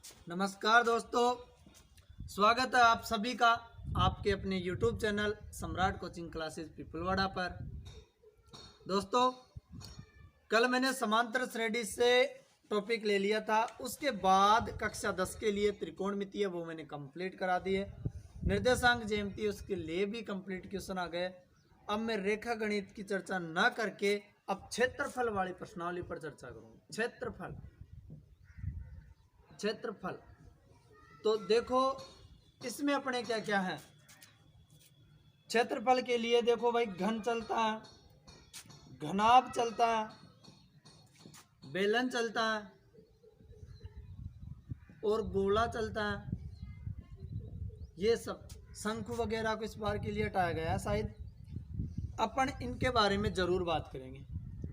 नमस्कार दोस्तों, स्वागत है आप सभी का आपके अपने YouTube चैनल सम्राट कोचिंग क्लासेस पिपलवाड़ा पर। दोस्तों, कल मैंने समांतर श्रेणी से टॉपिक ले लिया था, उसके बाद कक्षा 10 के लिए त्रिकोणमितीय वो मैंने कंप्लीट करा दी है। निर्देशांक ज्यामिति उसके लिए भी कंप्लीट क्वेश्चन आ गए। अब मैं रेखा गणित की चर्चा न करके अब क्षेत्रफल वाली प्रश्नावली पर चर्चा करूंगा। क्षेत्रफल तो देखो इसमें अपने क्या क्या है। क्षेत्रफल के लिए देखो भाई, घन चलता है, घनाभ चलता है, बेलन चलता है और गोला चलता है। ये सब शंकु वगैरह को इस बार के लिए हटाया गया है शायद। अपन इनके बारे में जरूर बात करेंगे।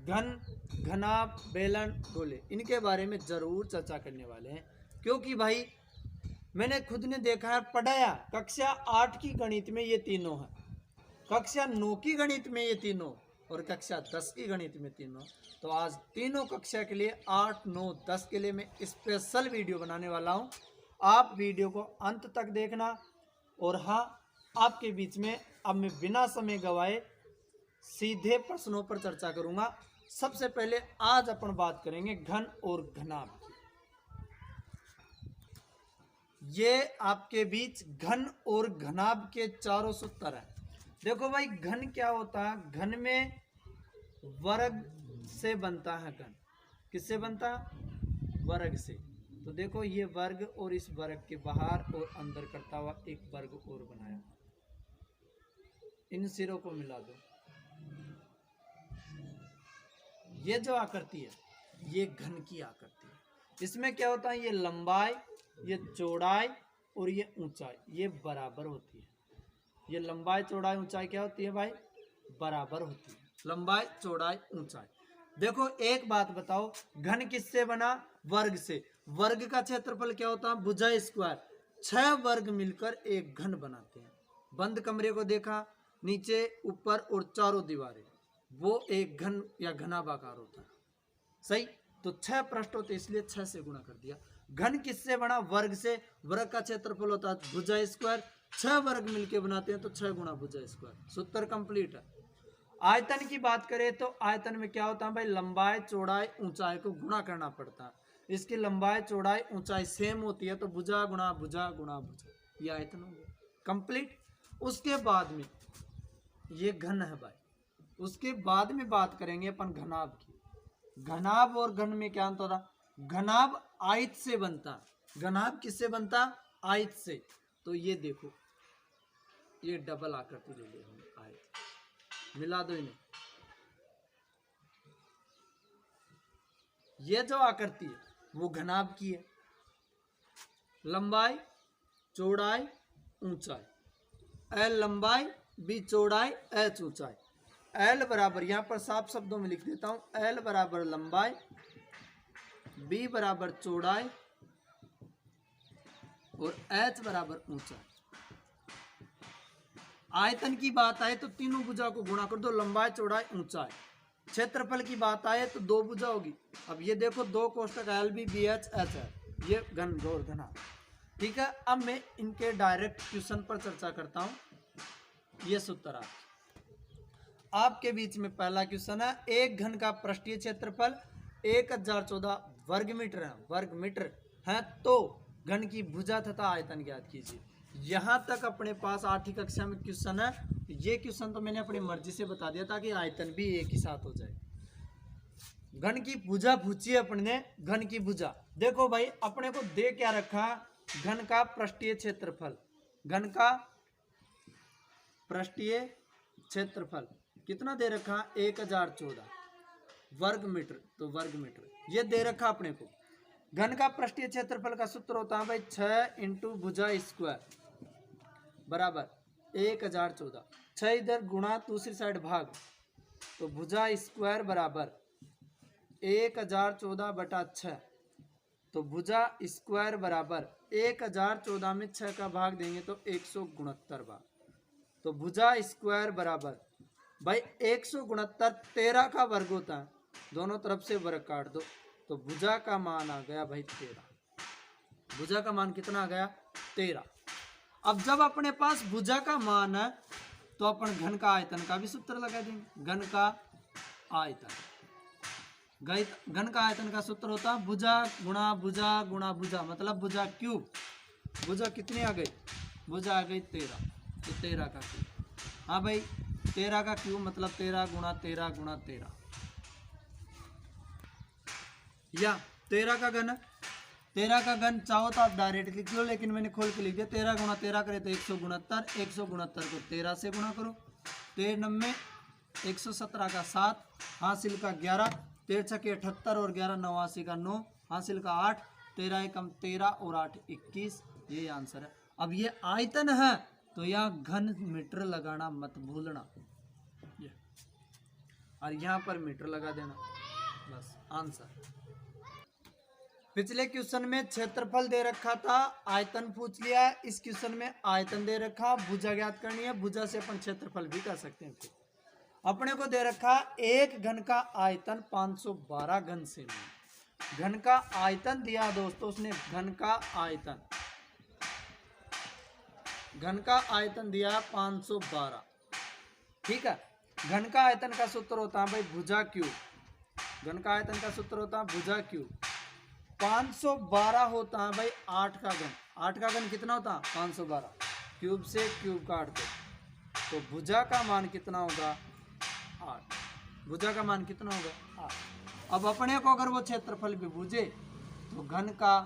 घन, घनाभ, बेलन, गोले, इनके बारे में जरूर चर्चा करने वाले हैं, क्योंकि भाई मैंने खुद ने देखा है, पढ़ाया कक्षा 8 की गणित में ये तीनों है, कक्षा 9 की गणित में ये तीनों और कक्षा 10 की गणित में तीनों। तो आज तीनों कक्षा के लिए 8, 9, 10 के लिए मैं स्पेशल वीडियो बनाने वाला हूं। आप वीडियो को अंत तक देखना। और हाँ, आपके बीच में अब मैं बिना समय गवाए सीधे प्रश्नों पर चर्चा करूंगा। सबसे पहले आज अपन बात करेंगे घन और घनाभ की। ये आपके बीच घन और घनाभ के चारों सूत्र हैं। देखो भाई, घन क्या होता है? घन में वर्ग से बनता है। घन किससे बनता है? वर्ग से। तो देखो ये वर्ग और इस वर्ग के बाहर और अंदर करता हुआ एक वर्ग और बनाया, इन सिरों को मिला दो। ये जो आकृति है ये घन की आकृति है। इसमें क्या होता है? ये लंबाई, ये चौड़ाई और ये ऊंचाई ये बराबर होती है। ये लंबाई, चौड़ाई, ऊंचाई क्या होती है भाई? बराबर होती है। लंबाई, चौड़ाई, ऊंचाई। देखो एक बात बताओ, घन किससे बना? वर्ग से। वर्ग का क्षेत्रफल क्या होता है? भुजा स्क्वायर। 6 वर्ग मिलकर एक घन बनाते हैं। बंद कमरे को देखा, नीचे, ऊपर और चारों दीवारें, वो एक घन या घनाभाकार होता है। सही। तो 6 पृष्ठ होते, इसलिए 6 से गुणा कर दिया। घन किससे बना? वर्ग से। वर्ग का क्षेत्रफल होता है भुजा स्क्वायर। 6 वर्ग मिलके बनाते हैं तो 6 गुणा भुजा स्क्वायर। सूत्र कंप्लीट है। आयतन की बात करें तो आयतन में क्या होता है भाई? लंबाई, चौड़ाई, ऊंचाई को गुणा करना पड़ता है। इसकी लंबाई, चौड़ाई, ऊंचाई सेम होती है, तो भुजा गुणा भुजा गुणा भुजा, ये आयतन हो गया कंप्लीट। उसके बाद में ये घन है भाई। उसके बाद में बात करेंगे अपन घनाभ की। घनाभ और घन में क्या अंतर होता? घनाभ आयत से बनता। घनाभ किससे बनता? आयत से। तो ये देखो, ये डबल आकृति ले लिया हमने, आयत, मिला दो इन्हें। ये जो आकृति है वो घनाभ की है। लंबाई, चौड़ाई, ऊंचाई, एल लंबाई, बी चौड़ाई, एच ऊंचाई। एल बराबर, यहां पर साफ शब्दों में लिख देता हूं, एल बराबर लंबाई, बी बराबर चौड़ाई और एच बराबर ऊंचाई। आयतन की बात आए तो तीनों भुजा को गुणा कर दो, लंबाई, चौड़ाई, ऊंचाई। क्षेत्रफल की बात आए तो 2 भुजा होगी। अब ये देखो 2 कोष्टक L B B H H है, ये घन और घना। ठीक है, अब मैं इनके डायरेक्ट क्वेश्चन पर चर्चा करता हूं। ये सूत्र आपके बीच में पहला क्वेश्चन है, एक घन का पृष्ठीय क्षेत्रफल 1014 वर्ग मीटर है। वर्ग मीटर है तो घन की भुजा तथा आयतन ज्ञात कीजिए। यहां तक अपने पास 8वीं कक्षा में क्वेश्चन है। ये क्वेश्चन तो मैंने अपनी मर्जी से बता दिया ताकि आयतन भी एक ही साथ हो जाए। घन की भुजा पूछी है अपने, घन की भुजा। देखो भाई, अपने को दे क्या रखा? घन का पृष्ठीय क्षेत्रफल। घन का पृष्ठीय क्षेत्रफल कितना दे रखा? 1014 वर्ग मीटर। तो वर्ग मीटर ये दे रखा अपने को। घन का पृष्ठीय क्षेत्रफल का सूत्र होता है भाई 6 इंटू भुजा स्क्वायर बराबर 1014। 6 इधर गुणा दूसरी साइड भाग, तो भुजा स्क्वायर बराबर 1014 बटा 6। तो भुजा स्क्वायर बराबर 1014 में 6 का भाग देंगे तो 169 बार। तो भुजा स्क्वायर बराबर भाई 169 13 का वर्ग होता है। दोनों तरफ से वर्ग काट दो तो भुजा का मान आ गया भाई 13। भुजा का मान कितना आ गया 13। अब जब अपने पास भुजा का मान है तो अपन घन का आयतन का भी सूत्र लगा देंगे। घन का आयतन, घन का आयतन का सूत्र होता है भुजा गुणा भुजा, मतलब भुजा क्यूब। भुजा कितनी आ गई, भुजा आ गई 13, तो 13 का क्यूब। हाँ भाई 13 का क्यूब मतलब 13 गुणा 13 गुणा 13, या 13 का घन। 13 का घन चाहो तो आप डायरेक्ट लिख लो, लेकिन मैंने खोल के लिख दिया। 13 गुणा 13 करे तो 169, 169 को 13 से गुणा करो, 13 नब्बे 117 का 7, हासिल का 11, 13 छके 78 और 11 89 का 9, हासिल का 8, 13 एकम 13 और 8 21, ये आंसर है। अब ये आयतन है तो यहाँ घन मीटर लगाना मत भूलना, और यहाँ पर मीटर लगा देना, बस आंसर। पिछले क्वेश्चन में क्षेत्रफल दे रखा था, आयतन पूछ लिया है। इस क्वेश्चन में आयतन दे रखा, भुजा ज्ञात करनी है। भुजा से अपन क्षेत्रफल भी कर सकते हैं। फिर अपने को दे रखा एक घन का आयतन 512 घन सेमी। घन का आयतन दिया दोस्तों उसने, घन का आयतन दिया 512, ठीक है। घन का आयतन का सूत्र होता है भाई भुजा क्यूब। घन का आयतन का सूत्र होता है भुजा क्यूब। 512 होता है भाई 8 का घन। 8 का घन कितना होता है 512, क्यूब से क्यूब काट दो तो भुजा का मान कितना होगा 8। भुजा का मान कितना होगा 8। अब अपने को अगर वो क्षेत्रफल भी पूछे तो घन का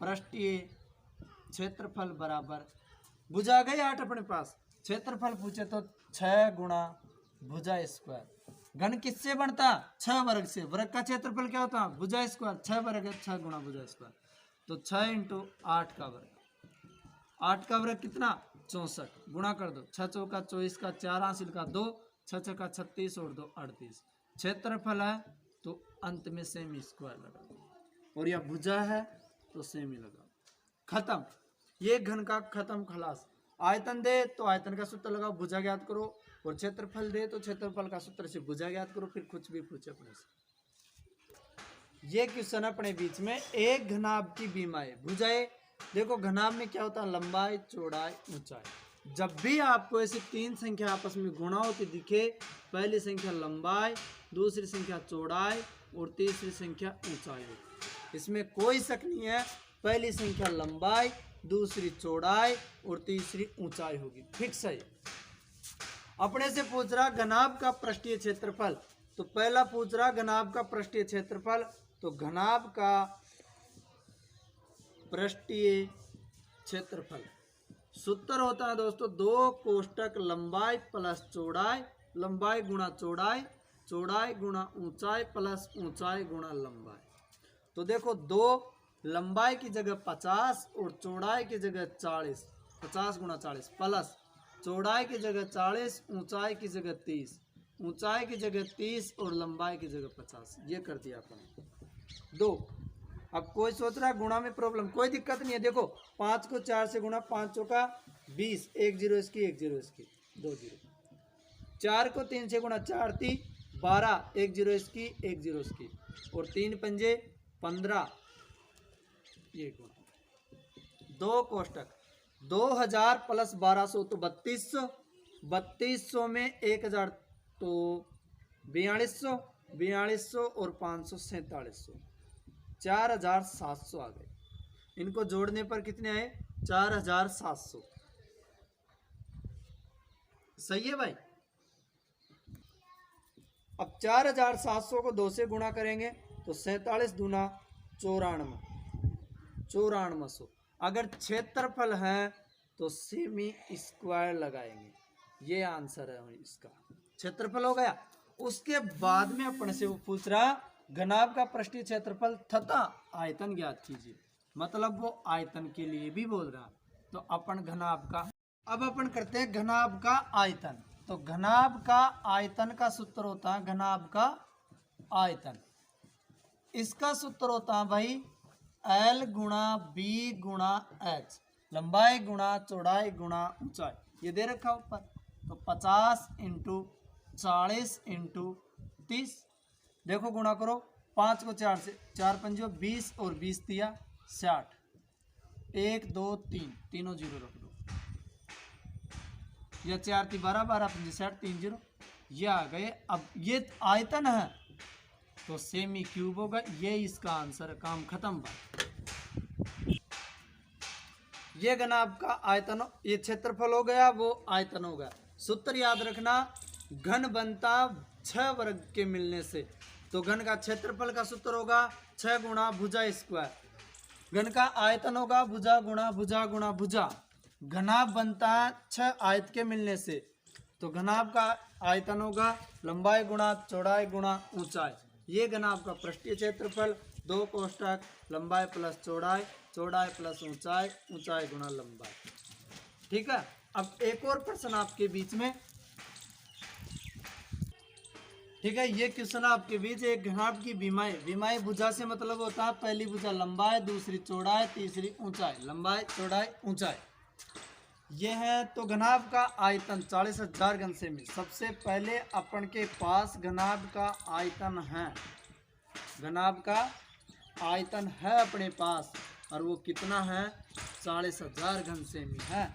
पृष्ठीय क्षेत्रफल बराबर, भुजा गई 8 अपने पास, क्षेत्रफल पूछे तो 6 गुणा भुजा स्क्वायर। घन किससे बनता 6 वर्ग से। वर्ग का क्षेत्रफल क्या होता है भुजा स्क्वायर, 6 वर्ग है 6 गुणा भुजा स्क्वायर, तो 6 इंटू 8 का वर्ग। 8 का वर्ग कितना 64, गुणा कर दो 6 चौका 24 का 4, हासिल का 2, 6 छक्का 36 और 2 38। क्षेत्रफल है तो अंत में सेमी स्क्वायर लगा दो, और यह भुजा है तो सेमी लगा, खत्म। ये घन का खत्म, खलास। आयतन दे तो आयतन का सूत्र लगाओ, भुजा ज्ञात करो, और क्षेत्रफल दे तो क्षेत्रफल का सूत्र से भुजा ज्ञात करो, फिर कुछ भी पूछे अपने से। ये क्वेश्चन अपने बीच में एक घनाभ की बीमाएं भुजाएं। देखो घनाभ में क्या होता है लंबाई चौड़ाई ऊंचाई। जब भी आपको ऐसी 3 संख्या आपस में गुणा होती दिखे, पहली संख्या लंबाई, दूसरी संख्या चौड़ाई और तीसरी संख्या ऊंचाई होगी। इसमें कोई शक नहीं है, पहली संख्या लंबाई, दूसरी चौड़ाई और तीसरी ऊंचाई होगी, फिक्स है। अपने से पूछ रहा घनाभ का पृष्ठीय क्षेत्रफल, तो पहला पूछ रहा घनाभ का पृष्ठीय क्षेत्रफल, तो घनाभ का पृष्ठीय क्षेत्रफल सूत्र होता है दोस्तों 2 कोष्टक लंबाई प्लस चौड़ाई, लंबाई गुणा चौड़ाई, चौड़ाई गुणा ऊंचाई प्लस ऊंचाई गुणा लंबाई। तो देखो 2 लंबाई की जगह 50 और चौड़ाई की जगह 40, 50 गुणा 40 प्लस चौड़ाई की जगह 40, ऊंचाई की जगह 30, ऊंचाई की जगह 30 और लंबाई की जगह 50, ये कर दिया अपन 2। अब कोई सोच रहा है गुणा में प्रॉब्लम, कोई दिक्कत नहीं है। देखो 5 को 4 से गुणा, 5 चौका 20, 1 0 इसकी 1 0 इसकी 2 0। 4 को 3 से गुणा 4 3 12, 1 0 इसकी 1 0 इसकी, और 3 पंजे 15, ये गुणा 2 कोष्टक 2000 प्लस 1200 तो 3200, 3200 में 1000 तो 4200, 4200 और 500 4700, 4700 आ गए। इनको जोड़ने पर कितने आए 4700, सही है भाई। अब 4700 को 2 से गुणा करेंगे तो 47 दूना 94, 9400। अगर क्षेत्रफल है तो सेमी स्क्वायर लगाएंगे, ये आंसर है इसका। क्षेत्रफल हो गया। उसके बाद में अपने से वो पूछ रहा घनाभ का पृष्ठीय क्षेत्रफल तथा आयतन ज्ञात कीजिए, मतलब वो आयतन के लिए भी बोल रहा। तो अपन घनाभ का, अब अपन करते हैं घनाभ का आयतन। तो घनाभ का आयतन का सूत्र होता है घनाभ का आयतन, इसका सूत्र होता है भाई L गुणा B गुणा H, लंबाई गुणा चौड़ाई गुणा ऊंचाई, ये दे रखा ऊपर। तो 50 इंटू 40 इंटू 30, देखो गुणा करो 5 को 4 से, 4 पंजो 20 और 20 दिया, 60, 1 2 3 तीनों जीरो रख दो, या 4 3 12 12 5 60 3 जीरो, ये आ गए। अब ये आयतन है तो सेमी क्यूब होगा, ये इसका आंसर है, काम खत्म बात। ये घनाभ का आयतन, ये क्षेत्रफल हो गया, वो आयतन हो गया। सूत्र याद रखना, घन बनता 6 वर्ग के मिलने से, तो घन का क्षेत्रफल का सूत्र होगा 6 गुणा भुजा स्क्वायर। घन का आयतन होगा भुजा गुणा भुजा गुणा भुजा। घनाभ बनता 6 आयत के मिलने से, तो घनाभ का आयतन होगा लंबाई गुणा चौड़ाई गुणा ऊंचाई। ये घनाभ का पृष्ठीय क्षेत्रफल, 2 कोष्ठक लंबाई प्लस चौड़ाई, चौड़ाई प्लस ऊंचाई, ऊंचाई गुणा लंबाई। ठीक है। अब एक और प्रश्न आपके बीच में, ठीक है, ये क्वेश्चन आपके बीच, एक घनाभ की विमाई, विमाई भुजा से मतलब होता है पहली भुजा लंबाई, दूसरी चौड़ाई, तीसरी ऊंचाई, लंबाई चौड़ाई ऊंचाई, ये है। तो घनाभ का आयतन 40,000 घन सेमी। सबसे पहले अपन के पास घनाभ का आयतन है, घनाभ का आयतन है अपने पास, और वो कितना है, 40,000 घन सेमी है।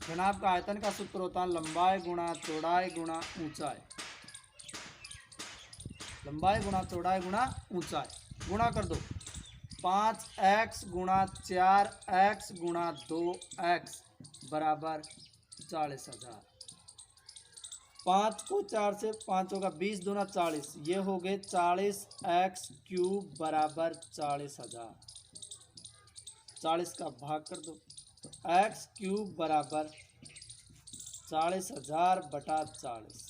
घनाभ का आयतन का सूत्र होता है लंबाई गुणा चौड़ाई गुणा ऊंचाई, लंबाई गुणा चौड़ाई गुणा ऊंचाई। गुणा कर दो, 5x गुणा 4x गुणा 2x बराबर 40,000। 5 को 4 से 5 होगा, 20 दूना 40, ये हो गए 40x क्यूब बराबर 40,000। 40 का भाग कर दो, तो x क्यूब बराबर 40,000 बटा 40।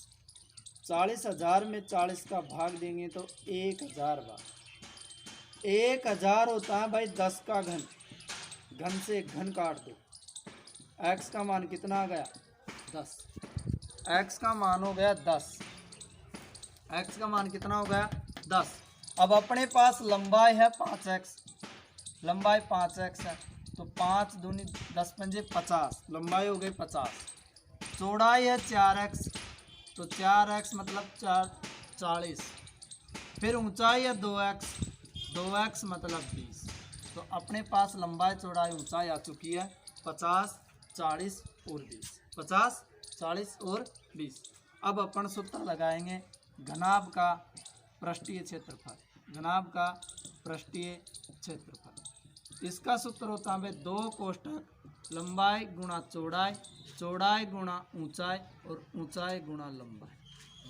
40,000 में 40 का भाग देंगे तो 1,000 बार। 1,000 होता है भाई 10 का घन, घन से घन काट दो। x का मान कितना आ गया, 10। x का मान हो गया 10, x का मान कितना हो गया, 10। अब अपने पास लंबाई है 5x, लंबाई 5x है, तो 5 दूनी 10 पंजे 50, लंबाई हो गई 50। चौड़ाई है 4x, तो 4x मतलब 40। फिर ऊंचाई है 2x, 2x मतलब 20। तो अपने पास लंबाई चौड़ाई ऊंचाई आ चुकी है 50 40 और 20, 50 40 और 20। अब अपन सूत्र लगाएंगे घनाभ का पृष्ठीय क्षेत्रफल, घनाभ का पृष्ठीय क्षेत्रफल। इसका सूत्र होता है 2 कोष्ठक लंबाई गुणा चौड़ाई, चौड़ाई गुणा ऊंचाई और ऊंचाई गुणा लंबाई,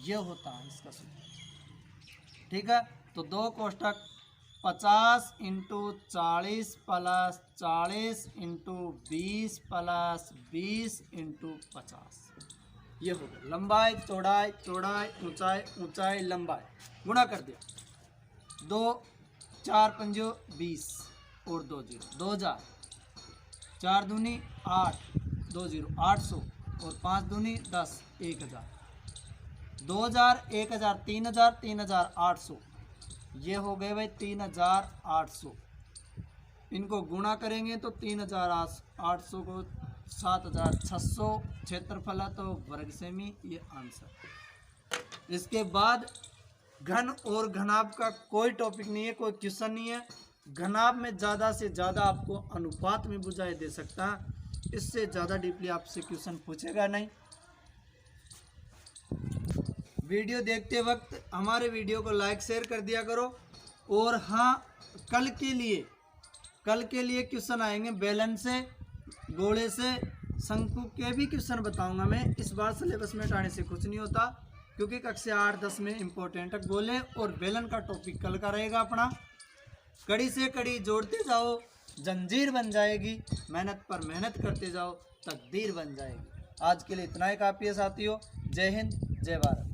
ये होता है इसका सूत्र। ठीक है। तो 2 कोष्ठक 50 × 40 प्लस 40 × 20 प्लस 20 × 50, ये हो गया लंबाई चौड़ाई, चौड़ाई ऊंचाई, ऊंचाई लंबाई। गुणा कर दिया, 2 4 पंजो 20 और 2 जीरो, 2000, 4 दूनी 8, 2 जीरो 800 और 5 दूनी 10, 1000, 2000 1000 3000 3800, ये हो गए भाई 3800। इनको गुणा करेंगे तो 3800 को 7600 क्षेत्रफल है, तो वर्ग सेमी, ये आंसर। इसके बाद घन और घनाभ का कोई टॉपिक नहीं है, कोई क्वेश्चन नहीं है। घनाभ में ज़्यादा से ज़्यादा आपको अनुपात में बुझाई दे सकता है, इससे ज़्यादा डीपली आपसे क्वेश्चन पूछेगा नहीं। वीडियो देखते वक्त हमारे वीडियो को लाइक शेयर कर दिया करो। और हाँ, कल के लिए क्वेश्चन आएंगे बेलन से, गोले से, शंकु के भी क्वेश्चन बताऊंगा मैं। इस बार सिलेबस में हटाने से कुछ नहीं होता, क्योंकि कक्षा 8-10 में इम्पोर्टेंट है। गोले और बेलन का टॉपिक कल का रहेगा अपना। कड़ी से कड़ी जोड़ते जाओ, जंजीर बन जाएगी। मेहनत पर मेहनत करते जाओ, तकदीर बन जाएगी। आज के लिए इतना ही काफ़ी है साथियों। जय हिंद, जय भारत।